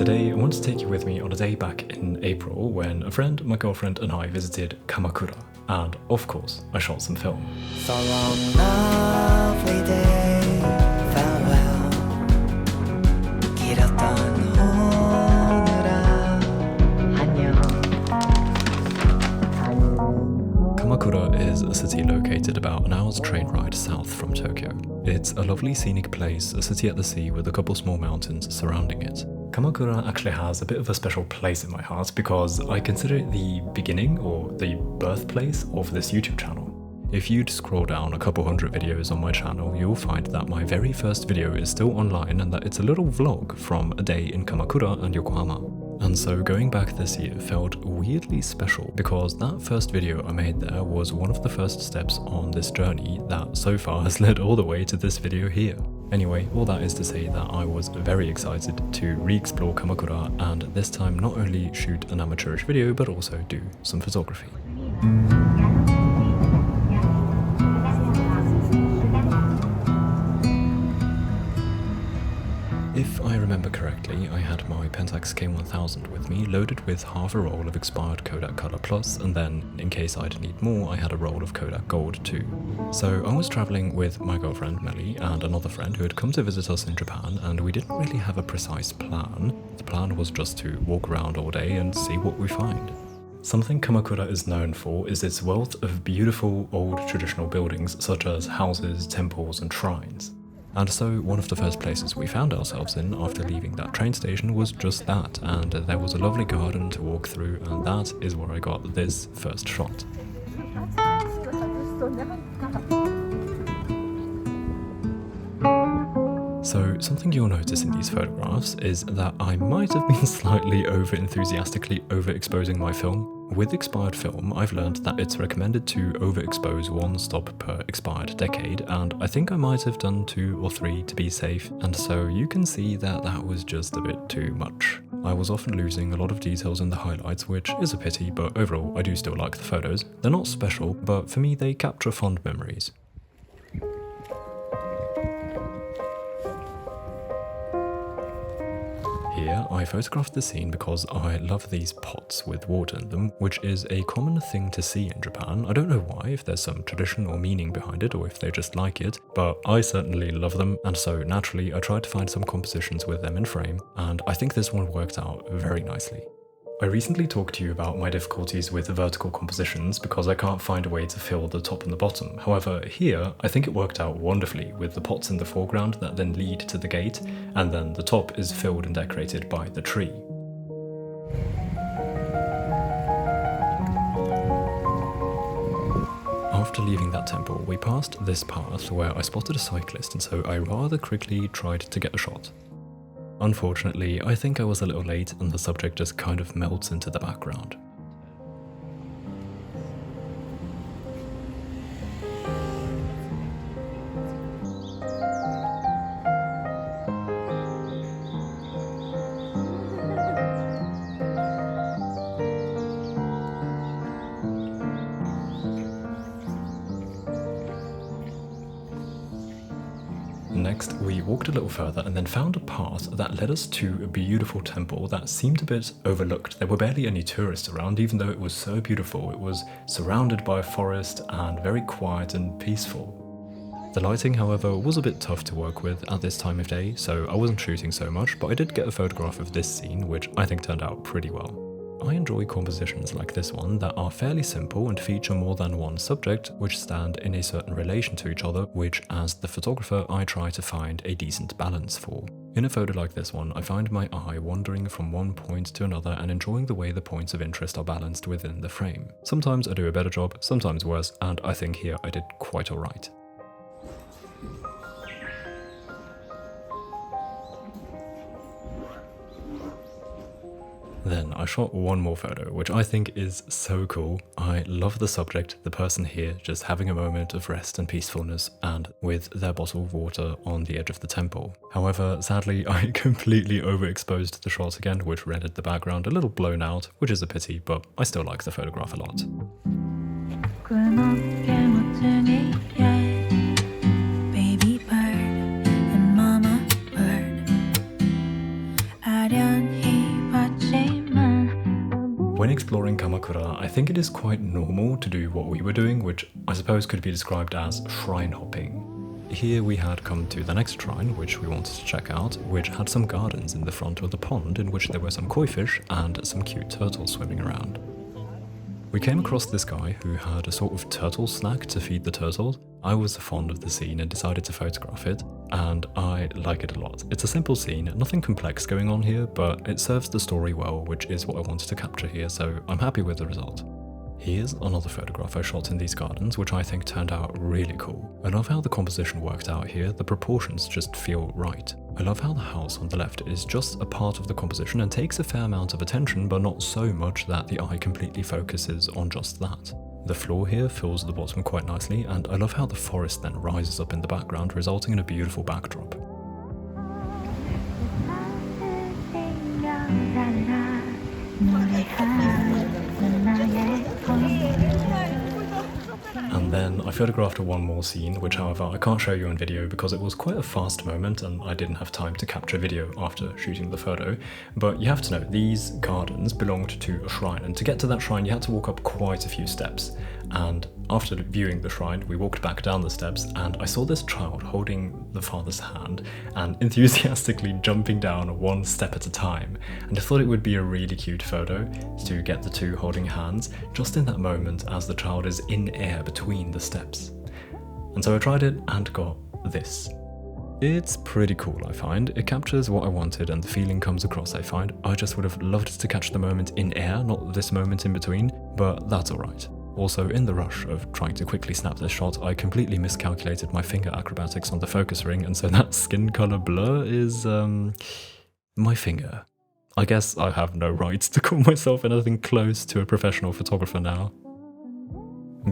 Today I want to take you with me on a day back in April when a friend, my girlfriend and I visited Kamakura, and of course I shot some film. So long, lovely day, farewell. 길었던 오늘아, 안녕. Kamakura is a city located about an hour's train ride south from Tokyo. It's a lovely scenic place, a city at the sea with a couple small mountains surrounding it. Kamakura actually has a bit of a special place in my heart because I consider it the beginning or the birthplace of this YouTube channel. If you'd scroll down a couple hundred videos on my channel, you'll find that my very first video is still online and that it's a little vlog from a day in Kamakura and Yokohama. And so going back this year felt weirdly special because that first video I made there was one of the first steps on this journey that so far has led all the way to this video here. Anyway, all that is to say that I was very excited to re-explore Kamakura and this time not only shoot an amateurish video but also do some photography. If I remember correctly, I had my Pentax K1000 with me, loaded with half a roll of expired Kodak Color Plus, and then, in case I'd need more, I had a roll of Kodak Gold too. So I was travelling with my girlfriend Melly and another friend who had come to visit us in Japan, and we didn't really have a precise plan. The plan was just to walk around all day and see what we find. Something Kamakura is known for is its wealth of beautiful old traditional buildings such as houses, temples and shrines. And so one of the first places we found ourselves in after leaving that train station was just that, and there was a lovely garden to walk through, and that is where I got this first shot. So something you'll notice in these photographs is that I might have been slightly over-enthusiastically overexposing my film. With expired film, I've learned that it's recommended to overexpose one stop per expired decade, and I think I might have done 2 or 3 to be safe, and so you can see that that was just a bit too much. I was often losing a lot of details in the highlights, which is a pity, but overall I do still like the photos. They're not special, but for me they capture fond memories. Here, I photographed the scene because I love these pots with water in them, which is a common thing to see in Japan. I don't know why, if there's some tradition or meaning behind it, or if they just like it, but I certainly love them, and so naturally I tried to find some compositions with them in frame, and I think this one worked out very nicely. I recently talked to you about my difficulties with vertical compositions because I can't find a way to fill the top and the bottom. However, here, I think it worked out wonderfully with the pots in the foreground that then lead to the gate, and then the top is filled and decorated by the tree. After leaving that temple, we passed this path where I spotted a cyclist, and so I rather quickly tried to get a shot. Unfortunately, I think I was a little late and the subject just kind of melts into the background. Next, we walked a little further and then found a path that led us to a beautiful temple that seemed a bit overlooked. There were barely any tourists around, even though it was so beautiful. It was surrounded by a forest and very quiet and peaceful. The lighting, however, was a bit tough to work with at this time of day, so I wasn't shooting so much, but I did get a photograph of this scene, which I think turned out pretty well. I enjoy compositions like this one that are fairly simple and feature more than one subject which stand in a certain relation to each other, which as the photographer I try to find a decent balance for. In a photo like this one, I find my eye wandering from one point to another and enjoying the way the points of interest are balanced within the frame. Sometimes I do a better job, sometimes worse, and I think here I did quite alright. Then I shot one more photo, which I think is so cool. I love the subject, the person here just having a moment of rest and peacefulness, and with their bottle of water on the edge of the temple. However, sadly, I completely overexposed the shot again, which rendered the background a little blown out, which is a pity, but I still like the photograph a lot. Baby bird and mama bird, 아련히 exploring Kamakura, I think it is quite normal to do what we were doing, which I suppose could be described as shrine hopping. Here we had come to the next shrine, which we wanted to check out, which had some gardens in the front with a pond in which there were some koi fish and some cute turtles swimming around. We came across this guy who had a sort of turtle snack to feed the turtles. I was fond of the scene and decided to photograph it, and I like it a lot. It's a simple scene, nothing complex going on here, but it serves the story well, which is what I wanted to capture here, so I'm happy with the result. Here's another photograph I shot in these gardens, which I think turned out really cool. I love how the composition worked out here, the proportions just feel right. I love how the house on the left is just a part of the composition and takes a fair amount of attention, but not so much that the eye completely focuses on just that. The floor here fills the bottom quite nicely, and I love how the forest then rises up in the background, resulting in a beautiful backdrop. And then I photographed one more scene, which however I can't show you on video because it was quite a fast moment and I didn't have time to capture video after shooting the photo. But you have to know, these gardens belonged to a shrine, and to get to that shrine you had to walk up quite a few steps. And after viewing the shrine, we walked back down the steps and I saw this child holding the father's hand and enthusiastically jumping down one step at a time. And I thought it would be a really cute photo to get the two holding hands just in that moment as the child is in air between the steps. And so I tried it and got this. It's pretty cool, I find. It captures what I wanted and the feeling comes across, I find. I just would have loved to catch the moment in air, not this moment in between, but that's alright. Also, in the rush of trying to quickly snap this shot, I completely miscalculated my finger acrobatics on the focus ring, and so that skin color blur is, my finger. I guess I have no right to call myself anything close to a professional photographer now.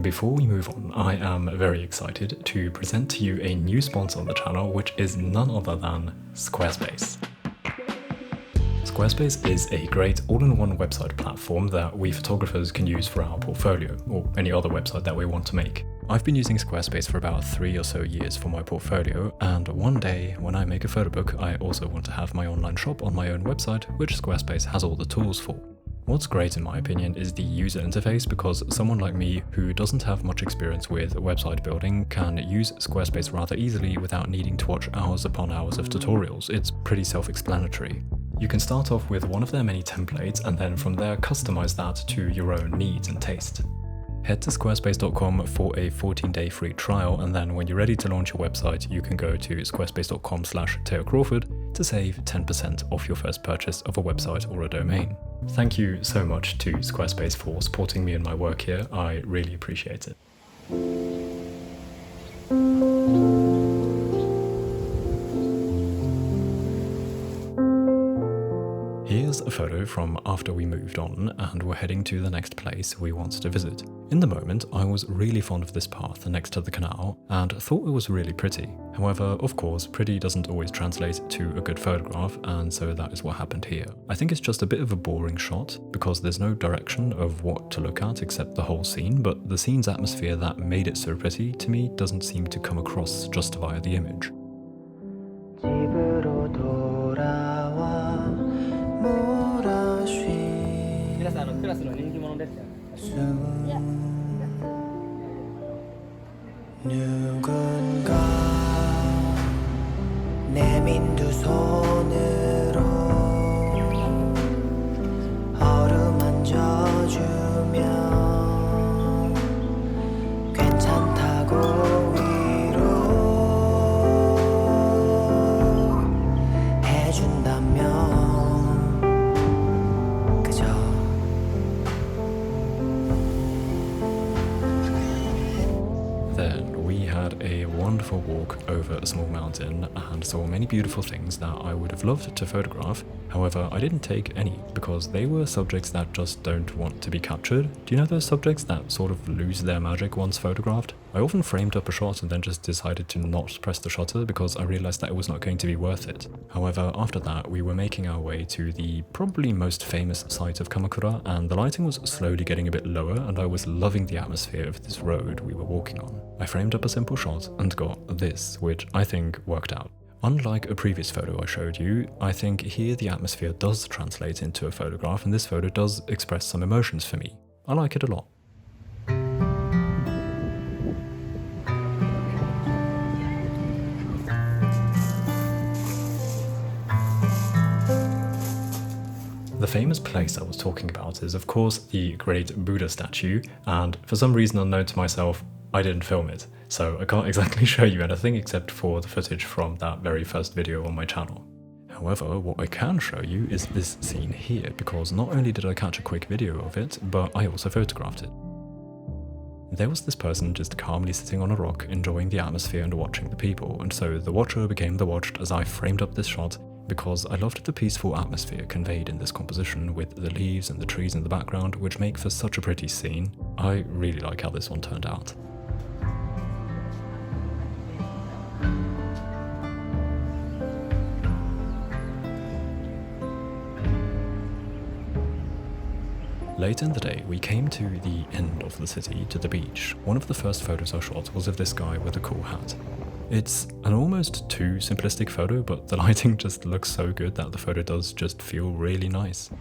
Before we move on, I am very excited to present to you a new sponsor on the channel, which is none other than Squarespace. Squarespace is a great all-in-one website platform that we photographers can use for our portfolio, or any other website that we want to make. I've been using Squarespace for about 3 or so years for my portfolio, and one day when I make a photo book, I also want to have my online shop on my own website, which Squarespace has all the tools for. What's great in my opinion is the user interface, because someone like me who doesn't have much experience with website building can use Squarespace rather easily without needing to watch hours upon hours of tutorials. It's pretty self-explanatory. You can start off with one of their many templates and then from there customize that to your own needs and taste. Head to squarespace.com for a 14-day free trial, and then when you're ready to launch your website, you can go to squarespace.com/TeoCrawford to save 10% off your first purchase of a website or a domain. Thank you so much to Squarespace for supporting me in my work here. I really appreciate it. Here's a photo from after we moved on and we're heading to the next place we wanted to visit. In the moment, I was really fond of this path next to the canal and thought it was really pretty. However, of course, pretty doesn't always translate to a good photograph, and so that is what happened here. I think it's just a bit of a boring shot because there's no direction of what to look at except the whole scene, but the scene's atmosphere that made it so pretty to me doesn't seem to come across just via the image. 누군가 내민 두 손으로 어루만져주면 괜찮다고 위로해준다면 그저 Then we had a wonderful walk over a small mountain and saw many beautiful things that I would have loved to photograph. However, I didn't take any because they were subjects that just don't want to be captured. Do you know those subjects that sort of lose their magic once photographed? I often framed up a shot and then just decided to not press the shutter because I realized that it was not going to be worth it. However, after that, we were making our way to the probably most famous site of Kamakura, and the lighting was slowly getting a bit lower and I was loving the atmosphere of this road we were walking on. I framed up a simple shot and got this, which I think worked out. Unlike a previous photo I showed you, I think here the atmosphere does translate into a photograph, and this photo does express some emotions for me. I like it a lot. The famous place I was talking about is of course the great Buddha statue, and for some reason unknown to myself, I didn't film it, so I can't exactly show you anything except for the footage from that very first video on my channel. However, what I can show you is this scene here, because not only did I catch a quick video of it, but I also photographed it. There was this person just calmly sitting on a rock, enjoying the atmosphere and watching the people, and so the watcher became the watched as I framed up this shot, because I loved the peaceful atmosphere conveyed in this composition with the leaves and the trees in the background, which make for such a pretty scene. I really like how this one turned out. Later in the day, we came to the end of the city, to the beach. One of the first photos I shot was of this guy with a cool hat. It's an almost too simplistic photo, but the lighting just looks so good that the photo does just feel really nice.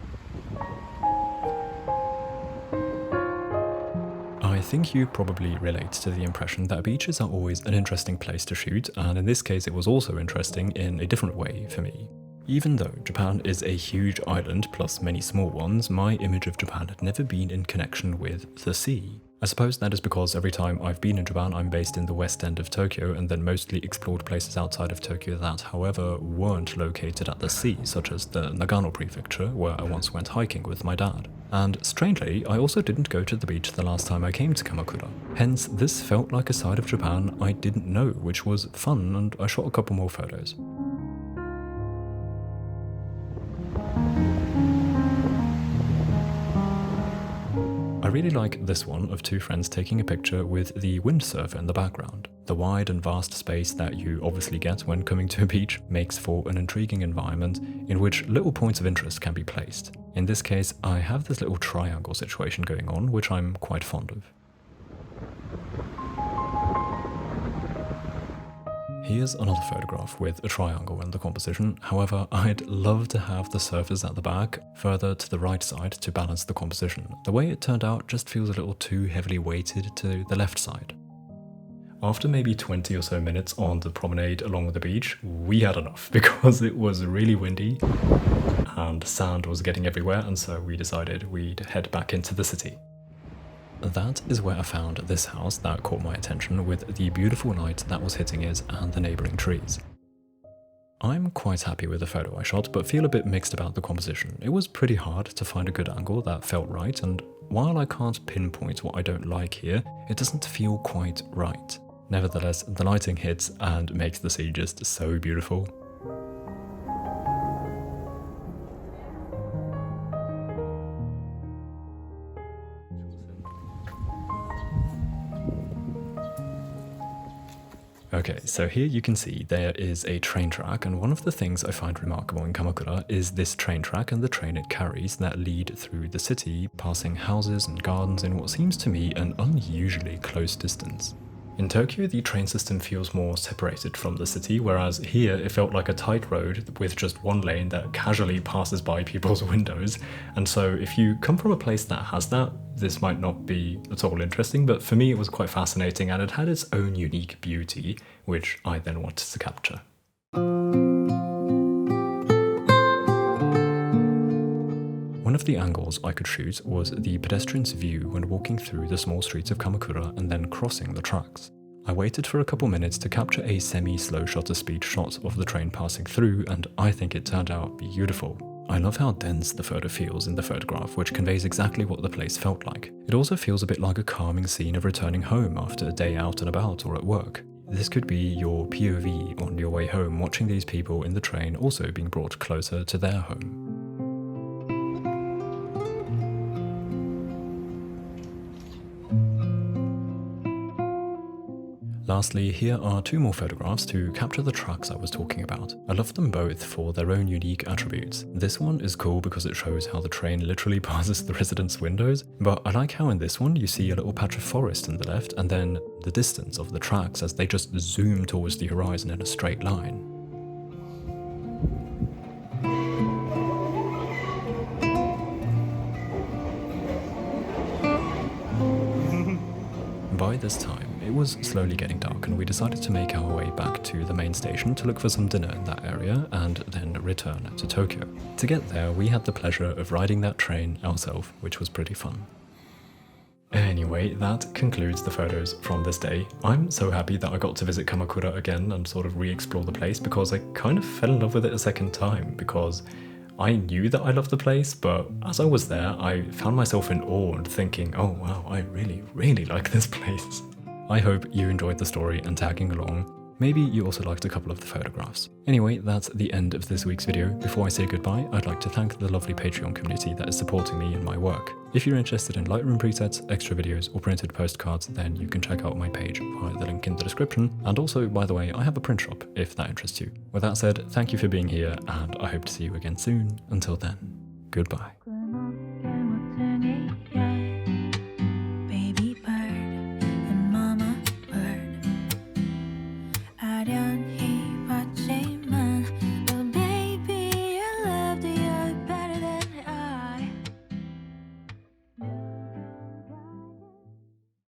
I think you probably relate to the impression that beaches are always an interesting place to shoot, and in this case it was also interesting in a different way for me. Even though Japan is a huge island plus many small ones, my image of Japan had never been in connection with the sea. I suppose that is because every time I've been in Japan, I'm based in the west end of Tokyo and then mostly explored places outside of Tokyo that, however, weren't located at the sea, such as the Nagano prefecture, where I once went hiking with my dad. And strangely, I also didn't go to the beach the last time I came to Kamakura. Hence, this felt like a side of Japan I didn't know, which was fun, and I shot a couple more photos. I really like this one of two friends taking a picture with the windsurfer in the background. The wide and vast space that you obviously get when coming to a beach makes for an intriguing environment in which little points of interest can be placed. In this case, I have this little triangle situation going on, which I'm quite fond of. Here's another photograph with a triangle in the composition, however I'd love to have the surface at the back further to the right side to balance the composition. The way it turned out just feels a little too heavily weighted to the left side. After maybe 20 or so minutes on the promenade along the beach, we had enough because it was really windy and sand was getting everywhere, and so we decided we'd head back into the city. That is where I found this house that caught my attention with the beautiful light that was hitting it and the neighbouring trees. I'm quite happy with the photo I shot, but feel a bit mixed about the composition. It was pretty hard to find a good angle that felt right, and while I can't pinpoint what I don't like here, it doesn't feel quite right. Nevertheless, the lighting hits and makes the sea just so beautiful. Okay, so here you can see there is a train track, and one of the things I find remarkable in Kamakura is this train track and the train it carries that lead through the city, passing houses and gardens in what seems to me an unusually close distance. In Tokyo, the train system feels more separated from the city, whereas here it felt like a tight road with just one lane that casually passes by people's windows. And so if you come from a place that has that, this might not be at all interesting, but for me it was quite fascinating and it had its own unique beauty, which I then wanted to capture. One of the angles I could shoot was the pedestrian's view when walking through the small streets of Kamakura and then crossing the tracks. I waited for a couple minutes to capture a semi-slow shutter speed shot of the train passing through, and I think it turned out beautiful. I love how dense the photo feels in the photograph, which conveys exactly what the place felt like. It also feels a bit like a calming scene of returning home after a day out and about or at work. This could be your POV on your way home, watching these people in the train also being brought closer to their home. Lastly, here are two more photographs to capture the tracks I was talking about. I love them both for their own unique attributes. This one is cool because it shows how the train literally passes the residents' windows, but I like how in this one you see a little patch of forest in the left and then the distance of the tracks as they just zoom towards the horizon in a straight line. this time, it was slowly getting dark and we decided to make our way back to the main station to look for some dinner in that area and then return to Tokyo. To get there, we had the pleasure of riding that train ourselves, which was pretty fun. Anyway, that concludes the photos from this day. I'm so happy that I got to visit Kamakura again and sort of re-explore the place, because I kind of fell in love with it a second time, because I knew that I loved the place, but as I was there, I found myself in awe and thinking, oh wow, I really, really like this place. I hope you enjoyed the story and tagging along. Maybe you also liked a couple of the photographs. Anyway, that's the end of this week's video. Before I say goodbye, I'd like to thank the lovely Patreon community that is supporting me in my work. If you're interested in Lightroom presets, extra videos, or printed postcards, then you can check out my page via the link in the description. And also, by the way, I have a print shop if that interests you. With that said, thank you for being here, and I hope to see you again soon. Until then, goodbye.